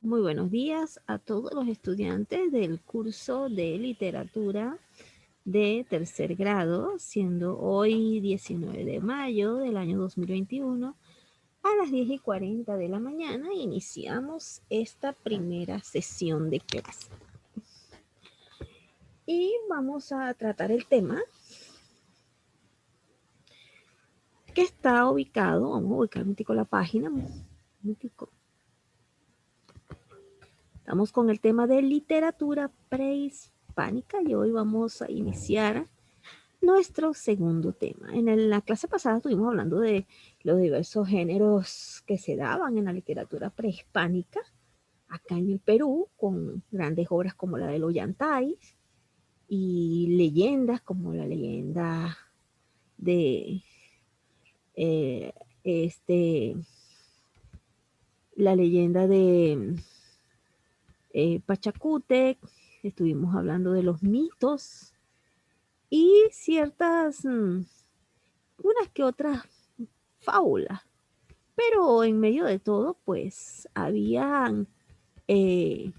Muy buenos días a todos los estudiantes del curso de literatura de tercer grado, siendo hoy 19 de mayo del año 2021. A las 10:40 de la mañana iniciamos esta primera sesión de clase. Y vamos a tratar el tema que está ubicado, vamos a ubicar un tico la página, un tico. Estamos con el tema de literatura prehispánica y hoy vamos a iniciar nuestro segundo tema. En la clase pasada estuvimos hablando de los diversos géneros que se daban en la literatura prehispánica acá en el Perú, con grandes obras como la de los Ollantay y leyendas como la leyenda de eh, este, la leyenda de Pachacútec. Estuvimos hablando de los mitos y ciertas, unas que otras fábulas. Pero en medio de todo, pues habían eh,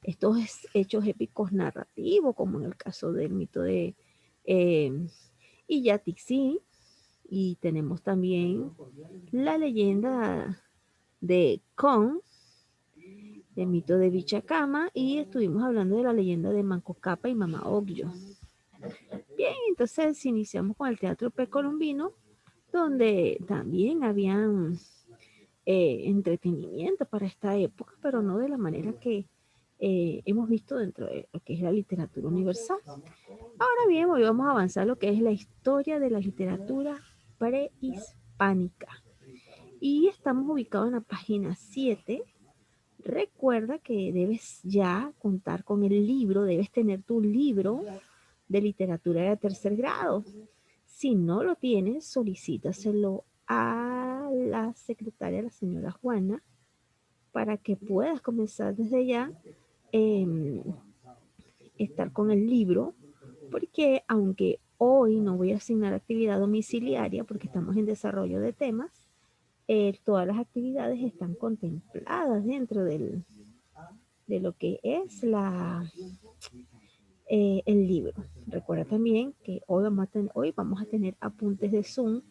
estos hechos épicos narrativos, como en el caso del mito de eh, Iyatixí, y tenemos también la leyenda de Kong, el mito de Vichacama, y estuvimos hablando de la leyenda de Manco Cápac y Mama Ocllo. Bien, entonces iniciamos con el teatro precolombino, donde también habían entretenimiento para esta época, pero no de la manera que hemos visto dentro de lo que es la literatura universal. Ahora bien, hoy vamos a avanzar lo que es la historia de la literatura prehispánica. Y estamos ubicados en la página 7. Recuerda que debes ya contar con el libro, debes tener tu libro de literatura de tercer grado. Si no lo tienes, solicítaselo a la secretaria, la señora Juana, para que puedas comenzar desde ya eh, estar con el libro, porque aunque hoy no voy a asignar actividad domiciliaria porque estamos en desarrollo de temas, todas las actividades están contempladas dentro de lo que es el libro. Recuerda también que hoy vamos a tener apuntes de Zoom.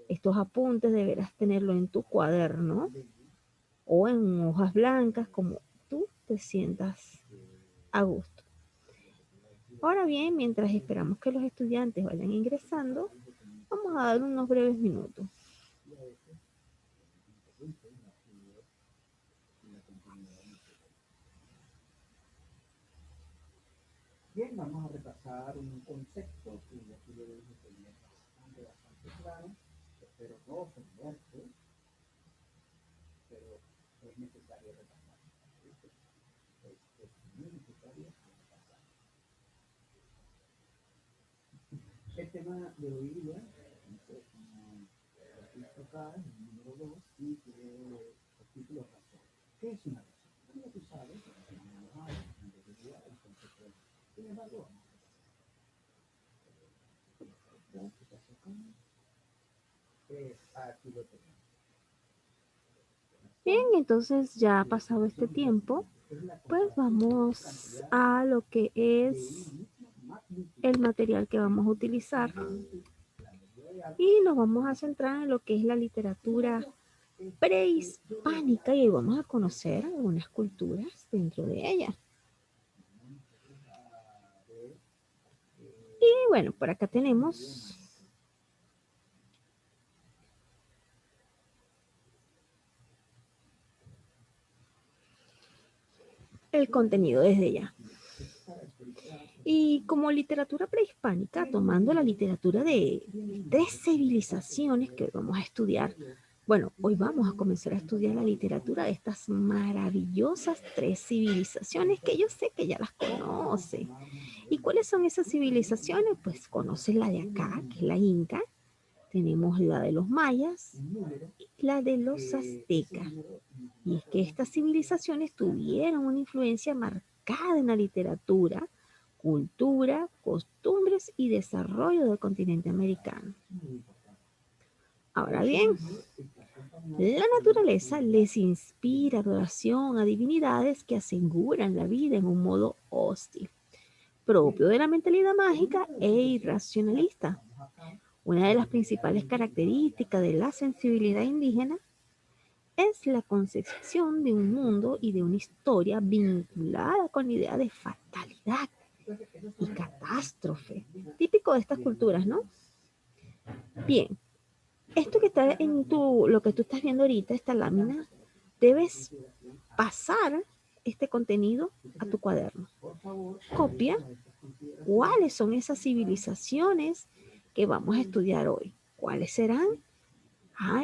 Estos apuntes deberás tenerlo en tu cuaderno o en hojas blancas, como tú te sientas a gusto. Ahora bien, mientras esperamos que los estudiantes vayan ingresando, vamos a dar unos breves minutos. Bien, vamos a repasar un concepto que aquí debemos de tener bastante claro. Espero no ofenderte, pero es necesario repasar. Es muy necesario repasar. El tema de hoy día, como visto acá, es el número 2 y tiene el título razón. ¿Qué es una razón? Como tú sabes, en realidad el concepto de razón. Sin embargo, vamos a repasar. Aquí lo tenemos. Bien, entonces ya ha pasado este tiempo, pues vamos a lo que es el material que vamos a utilizar y nos vamos a centrar en lo que es la literatura prehispánica y vamos a conocer algunas culturas dentro de ella. Y bueno, por acá tenemos el contenido desde ya. Y como literatura prehispánica, tomando la literatura de tres civilizaciones que hoy vamos a estudiar. Bueno, hoy vamos a comenzar a estudiar la literatura de estas maravillosas tres civilizaciones que yo sé que ya las conoce. ¿Y cuáles son esas civilizaciones? Pues conoces la de acá, que es la Inca, tenemos la de los mayas y la de los aztecas. Y es que estas civilizaciones tuvieron una influencia marcada en la literatura, cultura, costumbres y desarrollo del continente americano. Ahora bien, La naturaleza les inspira adoración a divinidades que aseguran la vida en un modo hostil, propio de la mentalidad mágica e irracionalista. Una de las principales características de la sensibilidad indígena es la concepción de un mundo y de una historia vinculada con la idea de fatalidad y catástrofe, típico de estas culturas, ¿no? Bien, esto que está lo que tú estás viendo ahorita, esta lámina, debes pasar este contenido a tu cuaderno. Copia cuáles son esas civilizaciones que vamos a estudiar hoy. ¿Cuáles serán?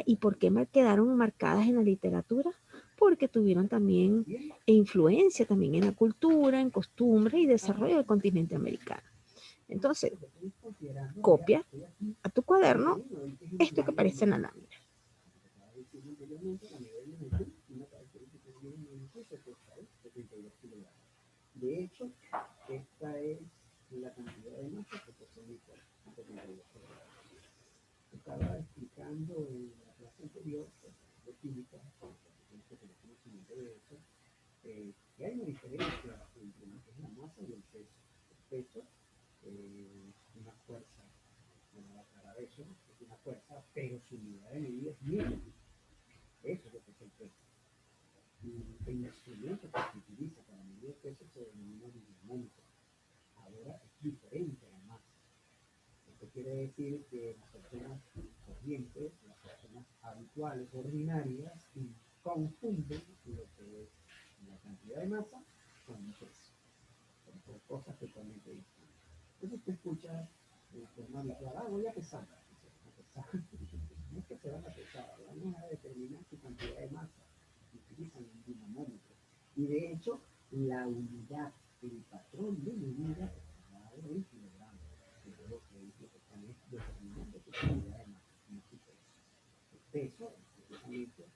¿Y por qué quedaron marcadas en la literatura? Porque tuvieron también influencia también en la cultura, en costumbre y desarrollo del continente americano. Entonces, copia a tu cuaderno esto que aparece en la lámina. De hecho, esta es la cantidad de masa que posee mi cuerpo, 72 kilogramos. Estaba explicando en la clase anterior de química, que tengo conocimiento de eso, que hay una diferencia entre lo que es la masa y el peso. El peso es una fuerza, bueno, aclarar eso, es una fuerza, pero su unidad de medida es newton. Eso es lo que es el peso. Y el instrumento que se utiliza para medir el peso se denomina dinamómetro. Ahora es diferente a la masa. Esto quiere decir que las personas corrientes, las personas habituales, ordinarias, confunden lo que es la cantidad de masa con el peso. Son cosas totalmente distintas. Entonces tú escuchas de forma habitual, voy a pesar. No es que se van a pesar, van a determinar su cantidad de masa. Utilizan un dinamómetro. Y de hecho, la unidad, el patrón de medida es dado en kilogramos. Que es lo que están determinando su cantidad de masa, no su peso. El peso, precisamente,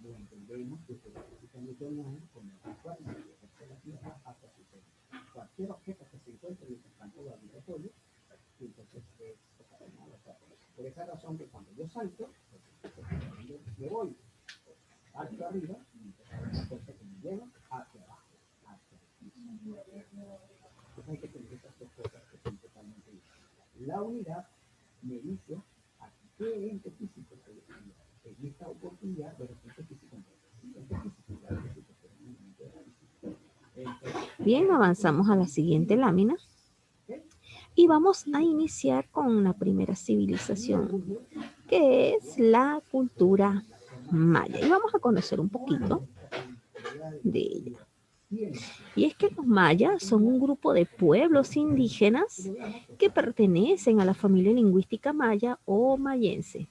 lo entendemos desde la física newtoniana como la fuerza que ejerce la Tierra hacia su centro. Cualquier objeto que se encuentre en el campo gravitatorio, entonces es ocasional. Por esa razón que cuando yo salto, me voy hacia arriba y una fuerza que me lleva hacia abajo, hacia el piso. Entonces hay que tener estas dos cosas que son totalmente diferentes. La unidad me dice a qué ente físico se define. En esta oportunidad de repente físico, ente físico, claro que sí, porque es un movimiento de física. Bien, avanzamos a la siguiente lámina y vamos a iniciar con la primera civilización, que es la cultura maya. Y vamos a conocer un poquito de ella. Y es que los mayas son un grupo de pueblos indígenas que pertenecen a la familia lingüística maya o mayense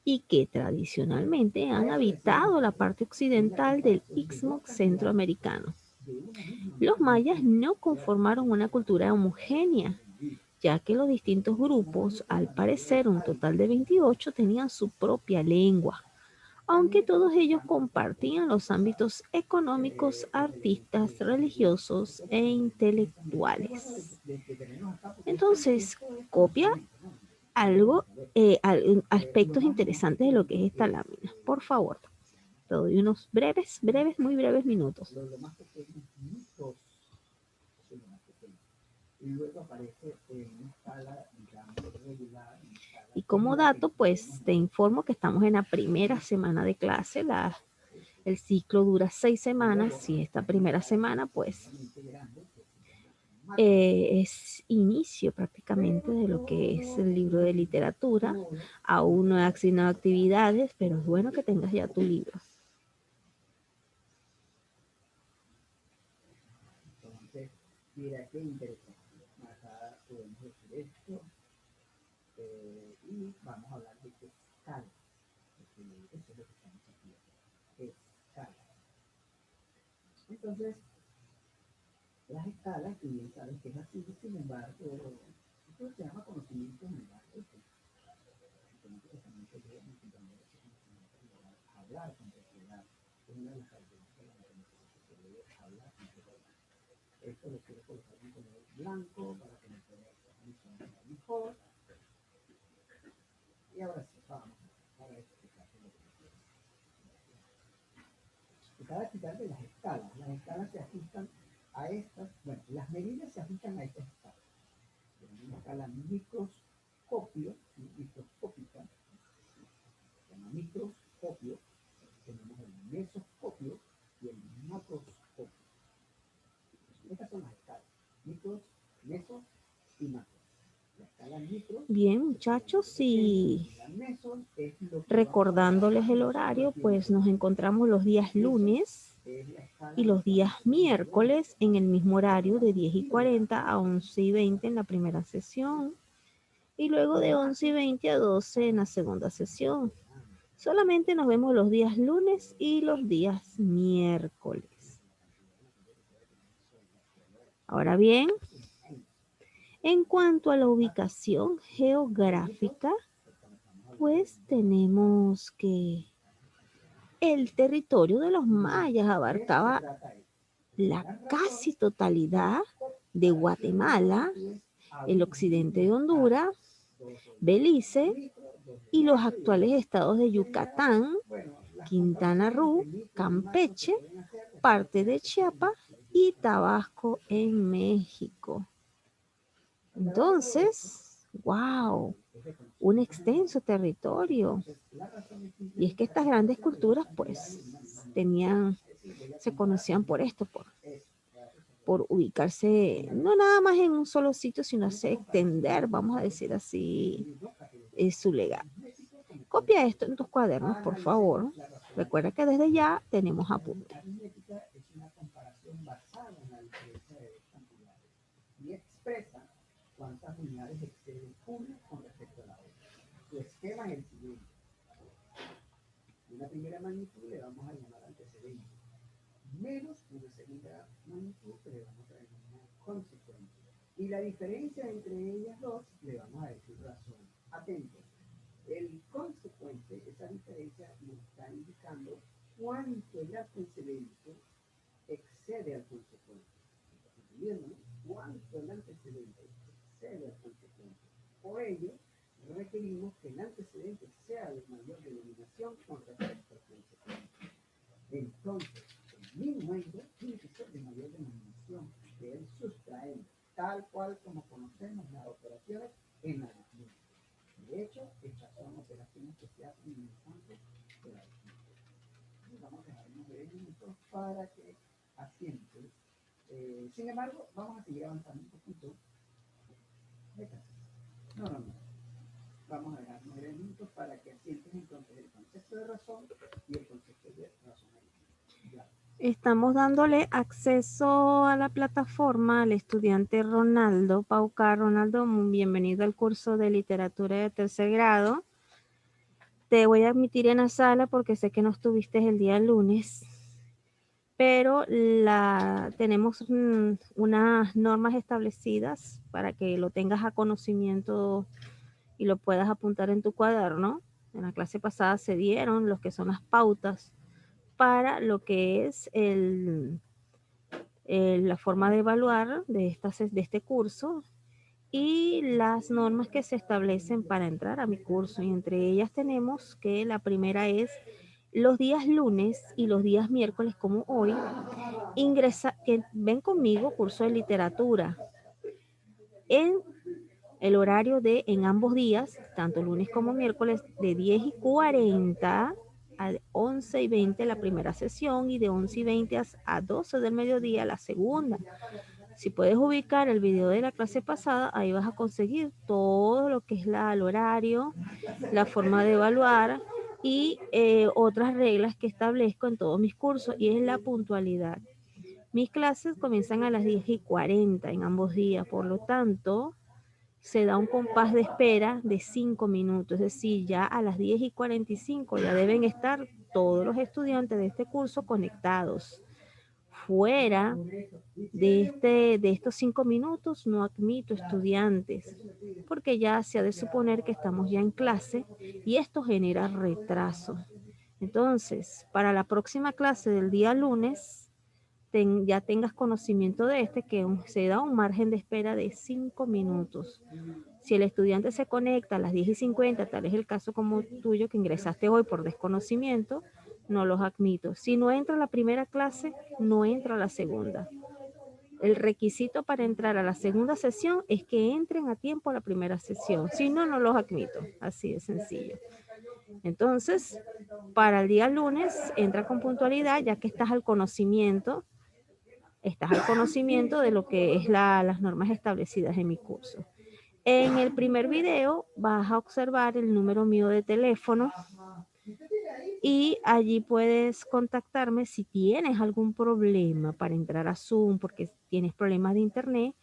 y que tradicionalmente han habitado la parte occidental del Istmo centroamericano. Los mayas no conformaron una cultura homogénea, ya que los distintos grupos, al parecer un total de 28, tenían su propia lengua, aunque todos ellos compartían los ámbitos económicos, artistas, religiosos e intelectuales. Entonces, copia algo, aspectos interesantes de lo que es esta lámina. Por favor, te doy unos muy breves minutos. Y luego aparece en una escala, digamos, regular. Y como dato, pues te informo que estamos en la primera semana de clase. El ciclo dura 6 semanas y esta primera semana, pues, es inicio prácticamente de lo que es el libro de literatura. Aún no he asignado actividades, pero es bueno que tengas ya tu libro. Entonces, mira qué interesante. Acá podemos decir esto y vamos a hablar de qué escala. Eso es lo que estamos aquí. Escala. Entonces, las escalas, y bien sabes que es así, sin embargo, esto se llama conocimiento general. Hablar con propiedad. Es una de las características de la que se debe hablar con propiedad. Esto lo quiero colocar en color blanco para que me pueda visualizar mejor. Y ahora sí, vamos a explicar lo que quiero. cabe explicar de las escalas. Las escalas se ajustan a estas, bueno, las medidas se ajustan a estas escalas. Tenemos una escala microscopio, ¿sí? Microscópica, se llama microscopio. Tenemos el mesoscopio y el macroscopio. Estas son las escalas, micros, mesos y macros. La escala micro, Bien, muchachos, y la mesos es lo que recordándoles el horario, pues nos encontramos los días lunes y los días miércoles en el mismo horario de 10:40 a 11:20 en la primera sesión y luego de 11:20 a 12 en la segunda sesión. Solamente nos vemos los días lunes y los días miércoles. Ahora bien, en cuanto a la ubicación geográfica, pues tenemos que el territorio de los mayas abarcaba la casi totalidad de Guatemala, el occidente de Honduras, Belice y los actuales estados de Yucatán, Quintana Roo, Campeche, parte de Chiapas y Tabasco en México. Entonces, wow, un extenso territorio. Y es que estas grandes culturas pues se conocían por esto, por ubicarse no nada más en un solo sitio, sino hacer extender, vamos a decir así, su legado. Copia esto en tus cuadernos, por favor. Recuerda que desde ya tenemos apuntes. Es una comparación basada en la diferencia de dos cantidades y expresa cuántas unidades excede una con respecto a la otra. Su esquema es el siguiente. Una primera magnitud le vamos a llamar antecedente, menos una segunda magnitud que le vamos a denominar consecuente. Y la diferencia entre ellas dos le vamos a decir razón. Atentos. El consecuente, esa diferencia nos está indicando cuánto el antecedente excede al consecuente. ¿Entendiendo? Cuánto el antecedente excede al consecuente. Por ello, requerimos que el antecedente sea de mayor denominación con respecto al consecuente. Entonces, el minuendo tiene que ser de mayor denominación, que es sustraendo, tal cual como conocemos las operaciones en aritmética. De hecho, estas son operaciones que se hacen en el campo de la aritmética. Vamos a dejar unos minutos para que asientes. Sin embargo, vamos a seguir avanzando un poquito. No. Vamos a dejar 9 minutos para que asientes entonces el concepto de razón y el concepto de razonamiento. Estamos dándole acceso a la plataforma al estudiante Ronaldo Pauca. Ronaldo, bienvenido al curso de literatura de tercer grado. Te voy a admitir en la sala porque sé que no estuviste el día lunes, pero tenemos unas normas establecidas para que lo tengas a conocimiento y lo puedas apuntar en tu cuaderno. En la clase pasada se dieron los que son las pautas para lo que es la forma de evaluar de este curso y las normas que se establecen para entrar a mi curso. Y entre ellas tenemos que la primera es los días lunes y los días miércoles, como hoy, que ven conmigo curso de literatura en el horario en ambos días, tanto lunes como miércoles, de 10:40 a 11:20 la primera sesión y de 11:20 a 12 del mediodía la segunda. Si puedes ubicar el video de la clase pasada, ahí vas a conseguir todo lo que es el horario, la forma de evaluar y otras reglas que establezco en todos mis cursos, y es la puntualidad. Mis clases comienzan a las 10:40 en ambos días, por lo tanto, se da un compás de espera de 5 minutos, es decir, ya a las 10:45 ya deben estar todos los estudiantes de este curso conectados. Fuera de estos 5 minutos no admito estudiantes, porque ya se ha de suponer que estamos ya en clase y esto genera retraso. Entonces, para la próxima clase del día lunes, ya tengas conocimiento de que se da un margen de espera de 5 minutos. Si el estudiante se conecta a las 10:50, tal es el caso como tuyo que ingresaste hoy por desconocimiento, no los admito. Si no entra a la primera clase, no entro a la segunda. El requisito para entrar a la segunda sesión es que entren a tiempo a la primera sesión. Si no, no los admito. Así de sencillo. Entonces, para el día lunes, entra con puntualidad, ya que estás al conocimiento de lo que es las normas establecidas en mi curso. En el primer video vas a observar el número mío de teléfono y allí puedes contactarme si tienes algún problema para entrar a Zoom, porque tienes problemas de internet.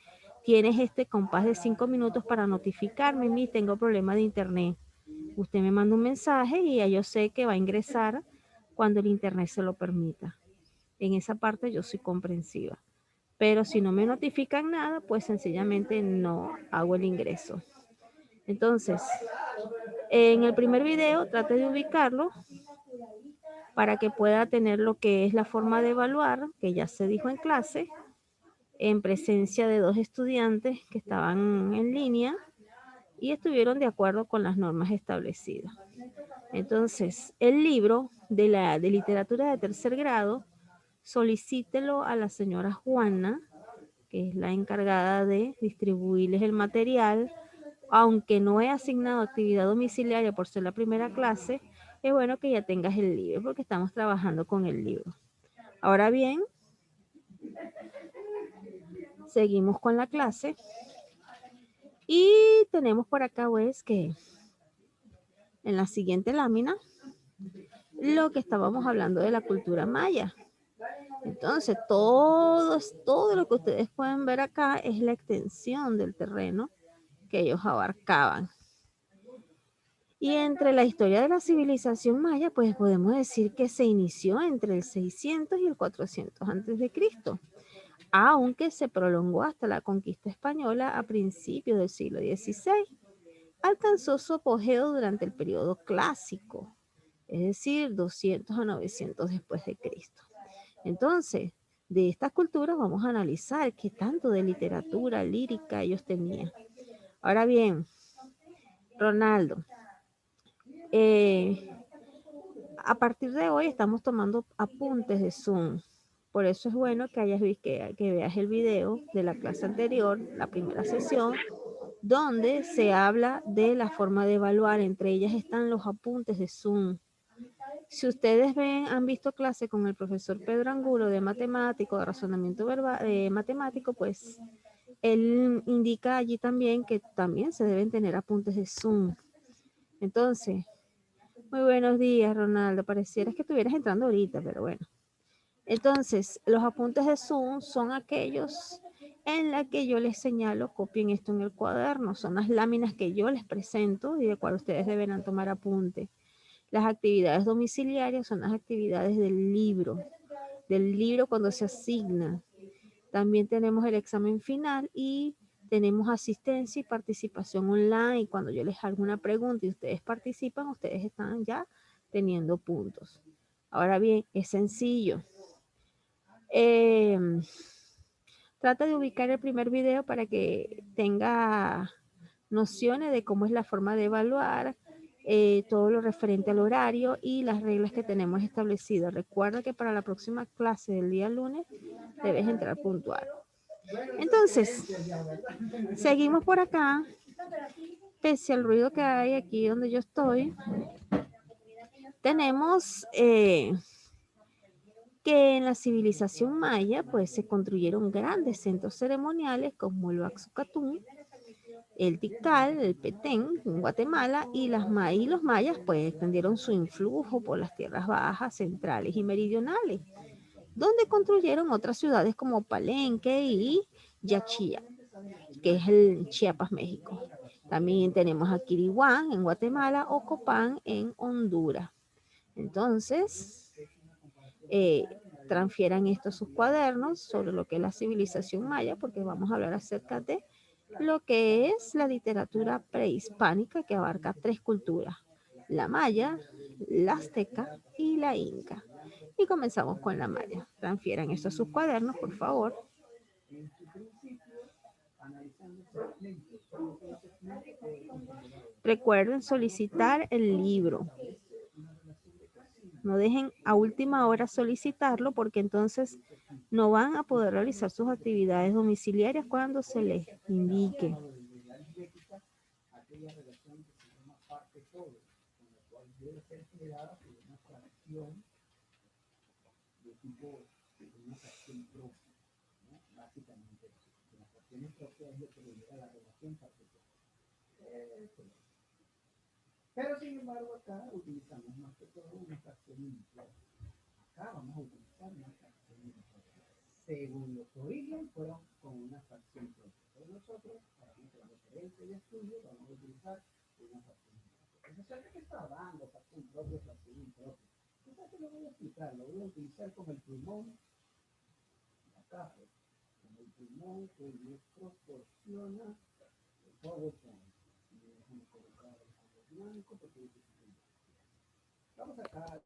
Tienes este compás de 5 minutos para notificarme, tengo problemas de internet. Usted me manda un mensaje y ya yo sé que va a ingresar cuando el internet se lo permita. En esa parte yo soy comprensiva. Pero si no me notifican nada, pues sencillamente no hago el ingreso. Entonces, en el primer video trate de ubicarlo para que pueda tener lo que es la forma de evaluar, que ya se dijo en clase, en presencia de 2 estudiantes que estaban en línea y estuvieron de acuerdo con las normas establecidas. Entonces, el libro de literatura de tercer grado, solicítelo a la señora Juana, que es la encargada de distribuirles el material. Aunque no he asignado actividad domiciliaria por ser la primera clase, es bueno que ya tengas el libro porque estamos trabajando con el libro. Ahora bien, seguimos con la clase y tenemos por acá pues que en la siguiente lámina lo que estábamos hablando de la cultura maya. Entonces, todo lo que ustedes pueden ver acá es la extensión del terreno que ellos abarcaban. Y entre la historia de la civilización maya, pues podemos decir que se inició entre el 600 y el 400 antes de Cristo, aunque se prolongó hasta la conquista española a principios del siglo XVI. Alcanzó su apogeo durante el periodo clásico, es decir, 200 a 900 después de Cristo. Entonces, de estas culturas vamos a analizar qué tanto de literatura lírica ellos tenían. Ahora bien, Ronaldo, a partir de hoy estamos tomando apuntes de Zoom. Por eso es bueno que veas el video de la clase anterior, la primera sesión, donde se habla de la forma de evaluar. Entre ellas están los apuntes de Zoom. Si ustedes han visto clase con el profesor Pedro Angulo de matemático, de razonamiento matemático, pues él indica allí también que también se deben tener apuntes de Zoom. Entonces, muy buenos días, Ronaldo. Pareciera que estuvieras entrando ahorita, pero bueno. Entonces, los apuntes de Zoom son aquellos en la que yo les señalo, copien esto en el cuaderno. Son las láminas que yo les presento y de cual ustedes deberán tomar apunte. Las actividades domiciliarias son las actividades del libro cuando se asigna. También tenemos el examen final y tenemos asistencia y participación online. Cuando yo les hago una pregunta y ustedes participan, ustedes están ya teniendo puntos. Ahora bien, es sencillo. Trata de ubicar el primer video para que tenga nociones de cómo es la forma de evaluar, todo lo referente al horario y las reglas que tenemos establecidas. Recuerda que para la próxima clase del día lunes debes entrar puntual. Entonces, seguimos por acá. Pese al ruido que hay aquí donde yo estoy, tenemos que en la civilización maya pues se construyeron grandes centros ceremoniales como el Baxucatún, el Tikal, el Petén en Guatemala y los mayas pues extendieron su influjo por las tierras bajas, centrales y meridionales, donde construyeron otras ciudades como Palenque y Yaxchila, que es el Chiapas, México. También tenemos a Quiriguán en Guatemala o Copán en Honduras. Entonces, transfieran esto a sus cuadernos sobre lo que es la civilización maya, porque vamos a hablar acerca de lo que es la literatura prehispánica que abarca 3 culturas, la maya, la azteca y la inca. Y comenzamos con la maya. Transfieran esto a sus cuadernos, por favor. Recuerden solicitar el libro. No dejen a última hora solicitarlo porque entonces no van a poder realizar sus actividades domiciliarias cuando se les indique. Aquella relación que se llama parte todo, con la cual debe ser generada por una fracción de tipo, de una fracción propia, ¿no? Básicamente, la fracción propia es lo que le da la relación particular. Pero sin embargo, acá utilizamos más que todo una fracción impropia. Acá vamos a utilizar una fracción impropia. Según los orígenes, fueron con una fracción propia. Pero nosotros, para nuestra referencia de estudio, vamos a utilizar una fracción impropia. Entonces, ¿qué está dando fracción propia, fracción impropia? Entonces, lo voy a explicar, lo voy a utilizar como el pulmón, acá, pues, como el pulmón que nos proporciona el PowerPoint. Déjame colocar el color blanco porque vamos acá.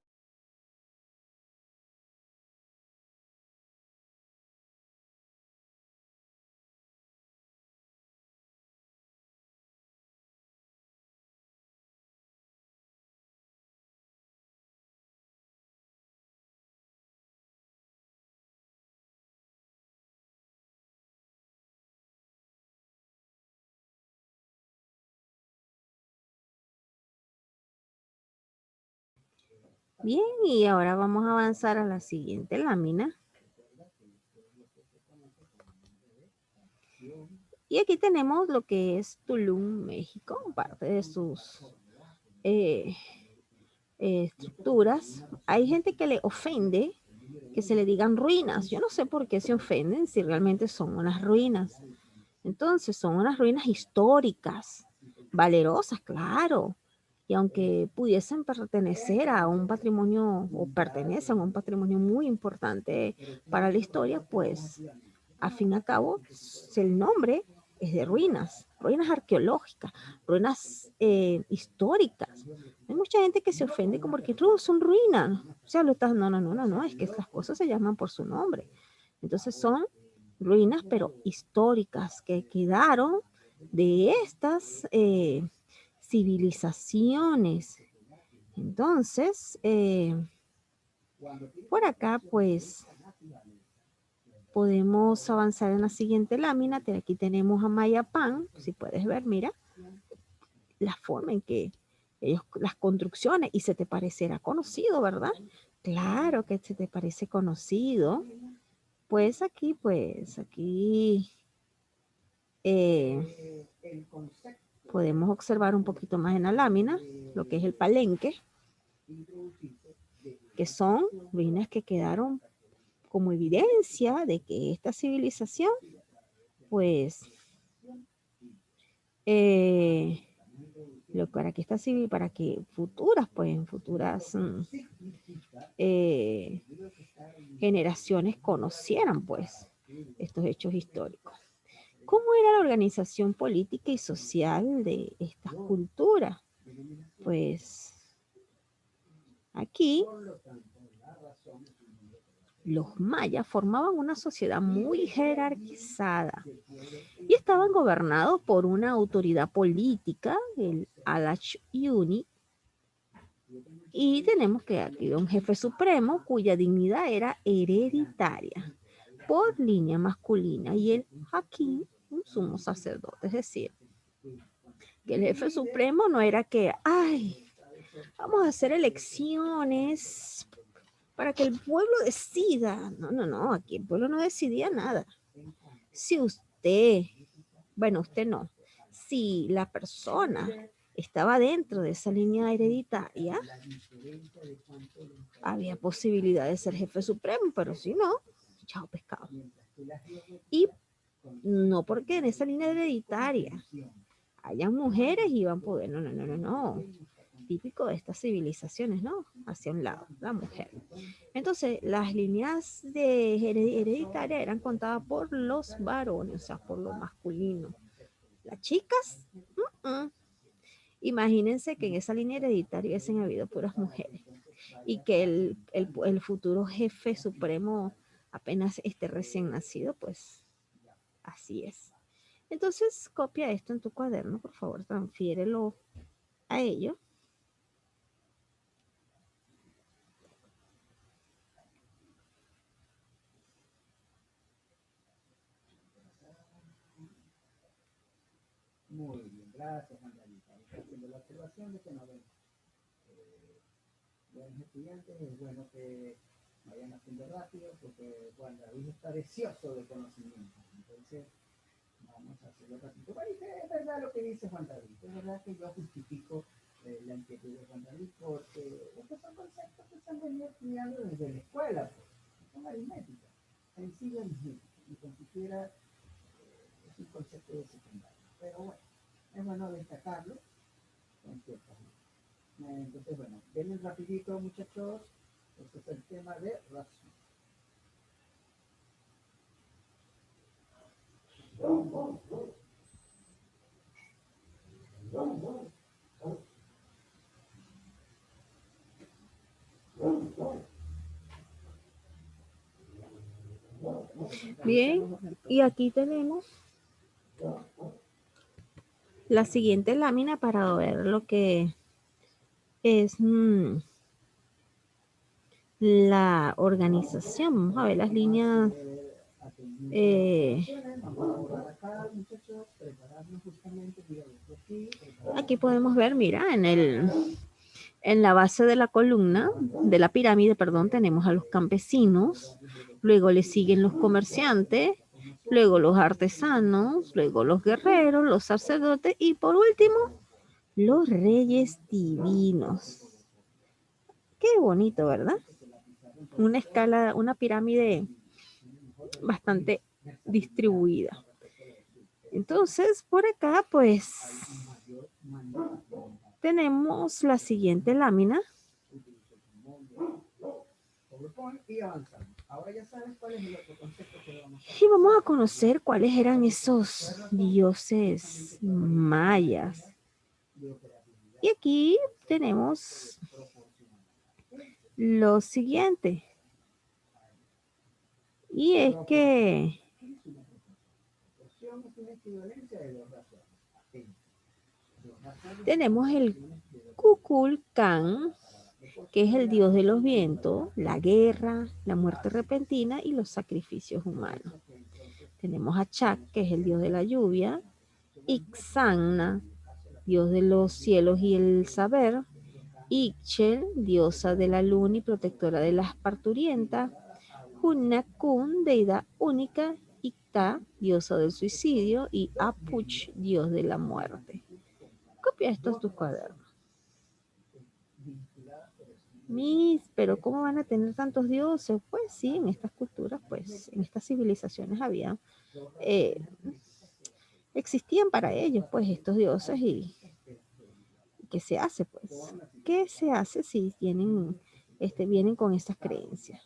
Bien, y ahora vamos a avanzar a la siguiente lámina. Y aquí tenemos lo que es Tulum, México, parte de sus eh, estructuras. Hay gente que le ofende que se le digan ruinas. Yo no sé por qué se ofenden si realmente son unas ruinas. Entonces, son unas ruinas históricas, valerosas, claro. Y aunque pudiesen pertenecer a un patrimonio o pertenecen a un patrimonio muy importante para la historia, pues a fin y al cabo el nombre es de ruinas, ruinas arqueológicas, ruinas históricas. Hay mucha gente que se ofende como que son ruinas. O sea, no, es que estas cosas se llaman por su nombre. Entonces son ruinas, pero históricas, que quedaron de estas civilizaciones. Entonces, por acá, pues, podemos avanzar en la siguiente lámina. Aquí tenemos a Mayapán, si puedes ver, mira, la forma en que ellos, las construcciones, y se te parecerá conocido, ¿verdad? Claro que se te parece conocido. Pues aquí podemos observar un poquito más en la lámina lo que es el Palenque, que son ruinas que quedaron como evidencia de que esta civilización, pues, para que esta civil, para que futuras, pues, en futuras generaciones conocieran, pues, estos hechos históricos. ¿Cómo era la organización política y social de estas culturas? Pues aquí los mayas formaban una sociedad muy jerarquizada y estaban gobernados por una autoridad política, el Alach Yuni, y tenemos que aquí un jefe supremo cuya dignidad era hereditaria por línea masculina y el hakim, un sumo sacerdote, es decir, que el jefe supremo no era que, ay, vamos a hacer elecciones para que el pueblo decida. No, aquí el pueblo no decidía nada. Si usted, bueno, usted no, si la persona estaba dentro de esa línea hereditaria, había posibilidad de ser jefe supremo, pero si no, chao pescado. Y no porque en esa línea hereditaria hayan mujeres y van a poder, no. Típico de estas civilizaciones, ¿no? Hacia un lado, la mujer. Entonces, las líneas de hereditarias eran contadas por los varones, o sea, por lo masculino. Las chicas, imagínense que en esa línea hereditaria hubiesen habido puras mujeres y que el futuro jefe supremo apenas esté recién nacido, pues así es. Entonces, copia esto en tu cuaderno, por favor, transfiérelo a ellos. Muy bien, gracias, Juan David. Ahí está haciendo la observación de que no ven. Buenos estudiantes, es bueno que vayan haciendo rápido porque Juan David está deseoso de conocimiento. Entonces, vamos a hacerlo rápido. Bueno, es verdad lo que dice Juan David. Es verdad que yo justifico la inquietud de Juan David porque estos son conceptos que se han venido estudiando desde la escuela. Pues. Son aritmética, sencilla aritmética. Ni tan siquiera es un concepto de secundaria. Pero bueno, es bueno destacarlo con ciertas líneas. Entonces, bueno, vienen rapidito, muchachos. Este es el tema de razón. Bien, y aquí tenemos la siguiente lámina para ver lo que es la organización. Vamos a ver las líneas. Aquí podemos ver, mira, en la base de la columna, de la pirámide, perdón, tenemos a los campesinos, luego le siguen los comerciantes, luego los artesanos, luego los guerreros, los sacerdotes y por último, los reyes divinos. Qué bonito, ¿verdad? Una escala, una pirámide bastante distribuida. Entonces, por acá, pues, tenemos la siguiente lámina. Y vamos a conocer cuáles eran esos dioses mayas. Y aquí tenemos lo siguiente. Y es que tenemos el Kukulcán, que es el dios de los vientos, la guerra, la muerte repentina y los sacrificios humanos. Tenemos a Chak, que es el dios de la lluvia, Ixanna, dios de los cielos y el saber, Ixchel, diosa de la luna y protectora de las parturientas, Hunakun, deidad única, Icta, diosa del suicidio, y Apuch, dios de la muerte. Copia esto en tus cuadernos. Pero ¿cómo van a tener tantos dioses? Pues sí, en estas culturas, pues, en estas civilizaciones había, existían para ellos, pues, estos dioses y ¿qué se hace, pues? ¿Qué se hace si vienen con estas creencias?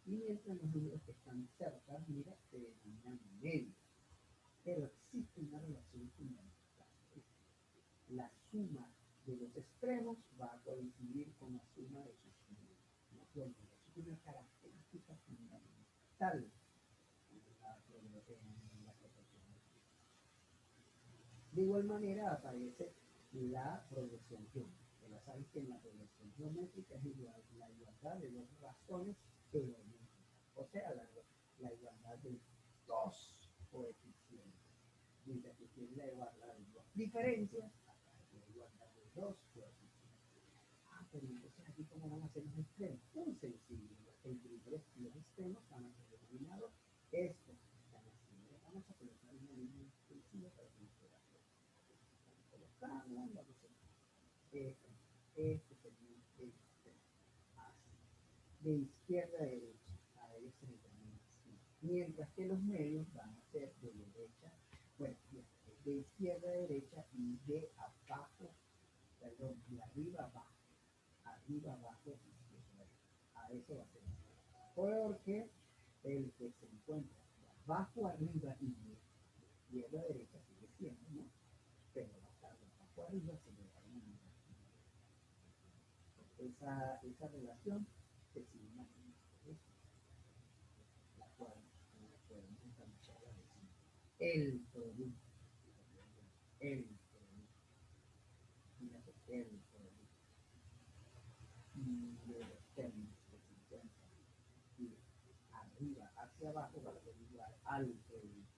Mientras los números que están cerca, mira, se denominan medios. Pero existe una relación fundamental. La suma de los extremos va a coincidir con la suma de sus medios. Eso es una característica fundamental en la proporción. De igual manera aparece la progresión geométrica. Ya sabes que en la progresión geométrica es igual la igualdad de dos razones geométricas. O sea, la igualdad de dos coeficientes. Mientras que tiene la igualdad de dos diferencias, acá es la igualdad de dos coeficientes. Pero entonces aquí cómo van a ser los extremos. Muy sencillo. Entre los extremos van a ser denominados estos. Vamos a colocar una línea sencilla para que nos pueda hacer. Colocamos, vamos a este sería el extremo. Así. De izquierda a derecha. A ellos se les denomina así. Mientras que los medios van a ser de derecha, bueno, de izquierda a derecha y de abajo, perdón, de arriba abajo. Arriba abajo, izquierda a derecha. A eso va a ser. Porque el que se encuentra de abajo arriba y de izquierda a derecha sigue siendo, ¿no? Pero va a estar de abajo arriba se le da una esa relación se sigue manteniendo. La cual podemos establecer el producto. El producto. Fíjate, el producto. Y de los términos que se encuentran y arriba hacia abajo va a ser igual al producto.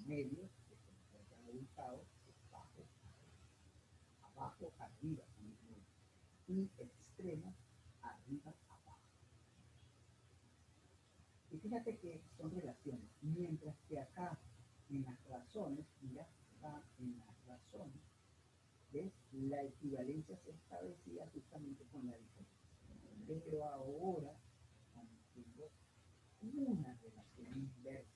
medios que se encuentran ubicados bajo, abajo, arriba y extremos, arriba, abajo. Y fíjate que son relaciones, mientras que acá en las razones, mira, acá en las razones, ¿ves? La equivalencia se establecía justamente con la diferencia. Pero ahora, cuando tengo una relación inversa,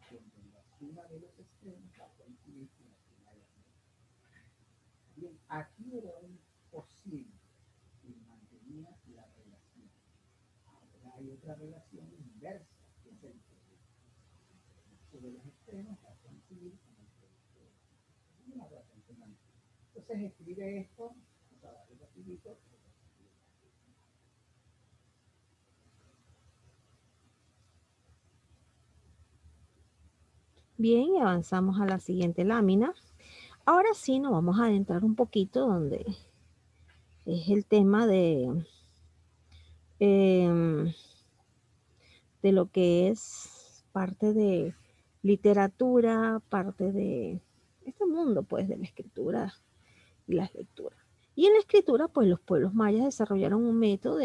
donde la suma de los extremos va a coincidir con la suma de las medias. Bien, aquí era un posible y mantenía la relación. Ahora hay otra relación inversa, que es el sobre los extremos va a coincidir con el producto. Es una relación fundamental. Entonces escribe esto, vamos a darle rapidito. Bien, y avanzamos a la siguiente lámina. Ahora sí nos vamos a adentrar un poquito donde es el tema eh, de lo que es parte de literatura, parte de este mundo, pues, de la escritura y las lecturas. Y en la escritura, pues, los pueblos mayas desarrollaron un método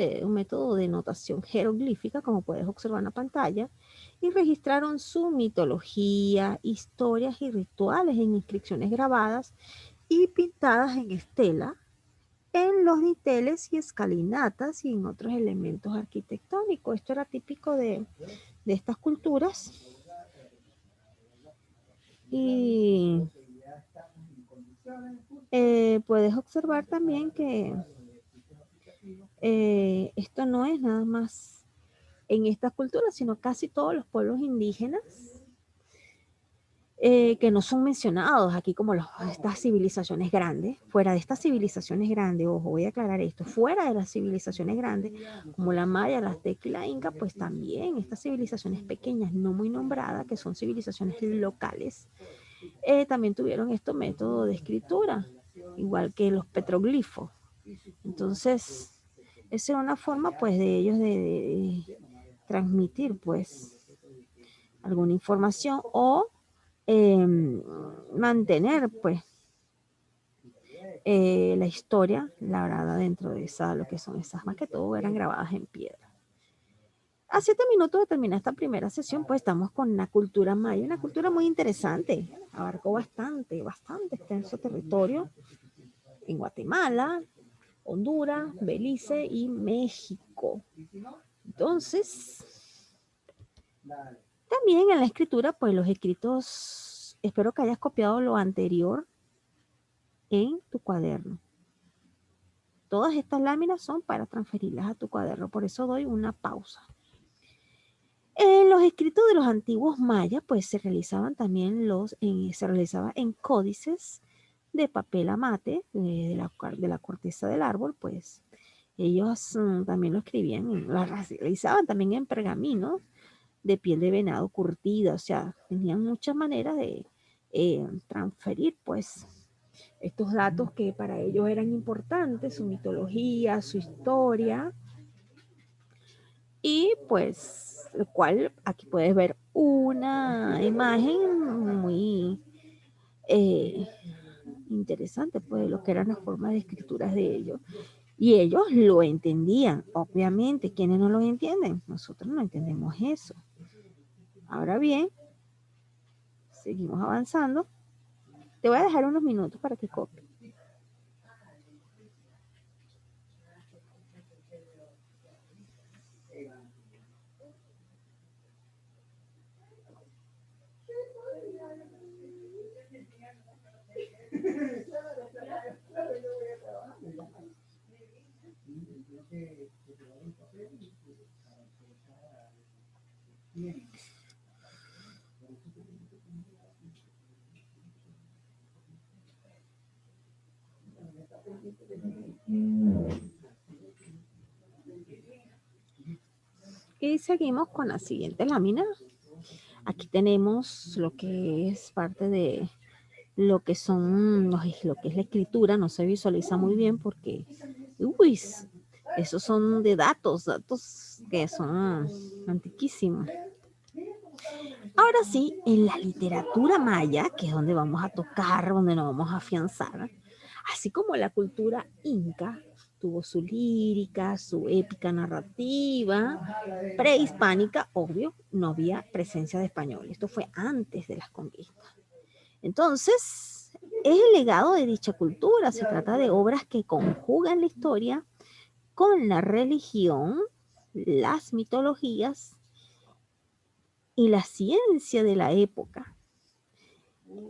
de notación jeroglífica, como puedes observar en la pantalla, y registraron su mitología, historias y rituales en inscripciones grabadas y pintadas en estela, en los dinteles y escalinatas y en otros elementos arquitectónicos. Esto era típico de estas culturas. Y puedes observar también que esto no es nada más en estas culturas, sino casi todos los pueblos indígenas que no son mencionados aquí como estas civilizaciones grandes. Fuera de estas civilizaciones grandes, ojo, voy a aclarar esto, fuera de las civilizaciones grandes, como la maya, la azteca y la inca, pues también estas civilizaciones pequeñas, no muy nombradas, que son civilizaciones locales, también tuvieron estos métodos de escritura, igual que los petroglifos. Entonces, esa era una forma, pues, de ellos de transmitir, pues, alguna información o mantener, pues, la historia labrada dentro de lo que son esas, más que todo eran grabadas en piedra. A 7 minutos de terminar esta primera sesión, pues estamos con la cultura maya, una cultura muy interesante, abarcó bastante extenso territorio en Guatemala, Honduras, Belice y México. Entonces, también en la escritura, pues los escritos, espero que hayas copiado lo anterior en tu cuaderno. Todas estas láminas son para transferirlas a tu cuaderno, por eso doy una pausa. En los escritos de los antiguos mayas, pues se realizaban también se realizaba en códices de papel amate, de la corteza del árbol, pues ellos también lo escribían, lo realizaban también en pergaminos de piel de venado curtida, o sea, tenían muchas maneras de transferir, pues, estos datos que para ellos eran importantes, su mitología, su historia, y pues, el cual aquí puedes ver una imagen muy interesante, pues, de lo que eran las formas de escrituras de ellos. Y ellos lo entendían, obviamente. ¿Quiénes no lo entienden? Nosotros no entendemos eso. Ahora bien, seguimos avanzando. Te voy a dejar unos minutos para que copies. Y seguimos con la siguiente lámina. Aquí tenemos lo que es parte de lo que son lo que es la escritura. No se visualiza muy bien porque uy, esos son de datos que son antiquísimos. Ahora sí, en la literatura maya, que es donde vamos a tocar, donde nos vamos a afianzar, así como la cultura inca tuvo su lírica, su épica narrativa, prehispánica, obvio, no había presencia de español. Esto fue antes de las conquistas. Entonces, es el legado de dicha cultura. Se trata de obras que conjugan la historia con la religión, las mitologías y la ciencia de la época.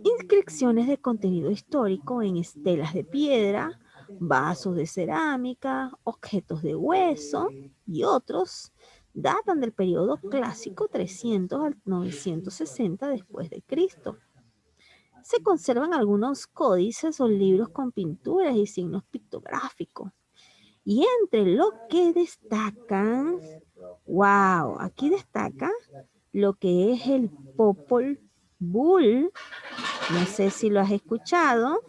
Inscripciones de contenido histórico en estelas de piedra, vasos de cerámica, objetos de hueso y otros datan del periodo clásico 300 al 960 después de Cristo. Se conservan algunos códices o libros con pinturas y signos pictográficos. Y entre lo que destacan, wow, aquí destaca lo que es el Popol Vuh. No sé si lo has escuchado.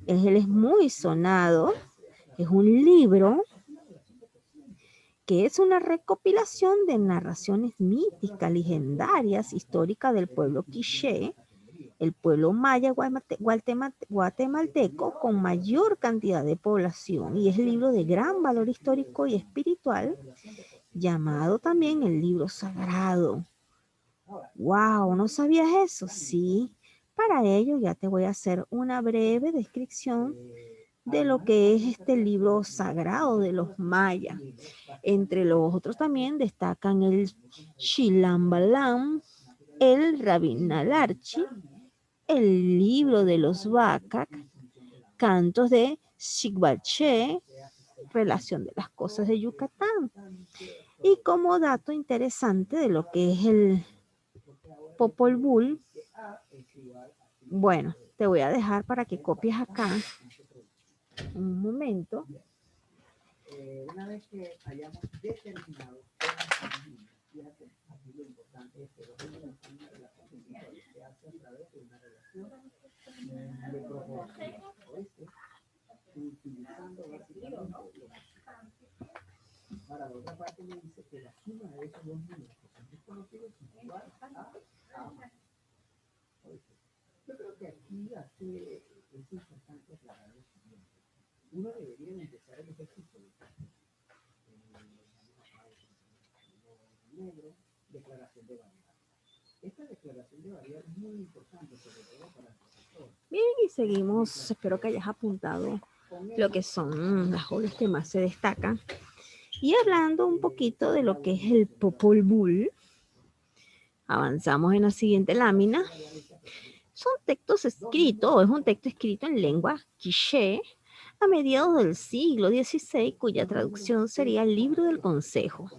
Él es muy sonado. Es un libro que es una recopilación de narraciones míticas, legendarias, históricas del pueblo quiché, el pueblo maya guatemalteco con mayor cantidad de población, y es el libro de gran valor histórico y espiritual, llamado también el libro sagrado. ¡Wow! ¿No sabías eso? Sí. Para ello ya te voy a hacer una breve descripción de lo que es este libro sagrado de los mayas. Entre los otros también destacan el Shilambalam, el Rabinalarchi, el libro de los Bacac, cantos de Shigbalche, relación de las cosas de Yucatán. Y como dato interesante de lo que es el Popol Vuh, bueno, te voy a dejar para que copies acá un momento. Una vez que hayamos determinado fíjate, aquí lo importante es que una relación se hace a través de una relación de proporción, ¿oíste? Utilizando básicamente lo Ahora, la otra parte me dice que la suma de esos dos números que son desconocidos es igual a ¿oíste? Yo creo que aquí es importante aclarar lo siguiente. Uno debería empezar el ejercicio de negro, declaración de variedad. Esta declaración de variedad es muy importante, sobre todo para el profesor. Bien, y seguimos, espero que hayas apuntado lo que son las obras que más se destacan. Y hablando un poquito de lo que es el Popol Vuh, avanzamos en la siguiente lámina. Son textos escritos, es un texto escrito en lengua quiché a mediados del siglo XVI, cuya traducción sería el Libro del Consejo,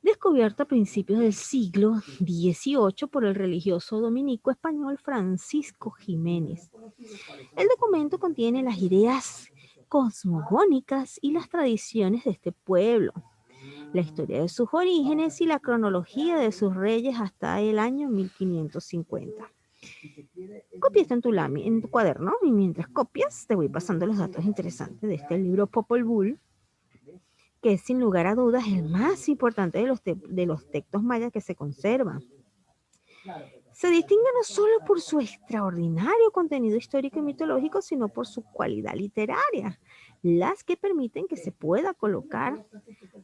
descubierto a principios del siglo XVIII por el religioso dominico español Francisco Jiménez. El documento contiene las ideas cosmogónicas y las tradiciones de este pueblo, la historia de sus orígenes y la cronología de sus reyes hasta el año 1550. Copia esto en tu cuaderno, y mientras copias te voy pasando los datos interesantes de este libro Popol Vuh, que es sin lugar a dudas el más importante de los textos mayas que se conservan. Se distingue no solo por su extraordinario contenido histórico y mitológico, sino por su cualidad literaria, las que permiten que se pueda colocar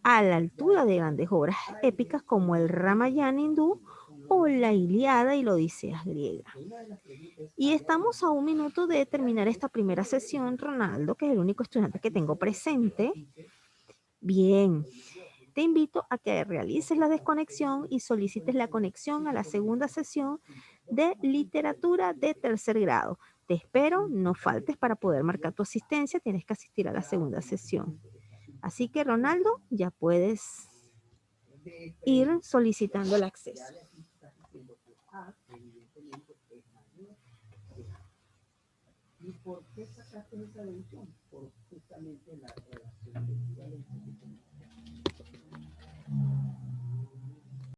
a la altura de grandes obras épicas como el Ramayana hindú o la Ilíada y la Odisea griega. Y estamos a un minuto de terminar esta primera sesión, Ronaldo, que es el único estudiante que tengo presente. Bien, te invito a que realices la desconexión y solicites la conexión a la segunda sesión de literatura de tercer grado. Te espero, no faltes para poder marcar tu asistencia, tienes que asistir a la segunda sesión. Así que, Ronaldo, ya puedes ir solicitando el acceso. ¿Y por qué sacaste esa deducción?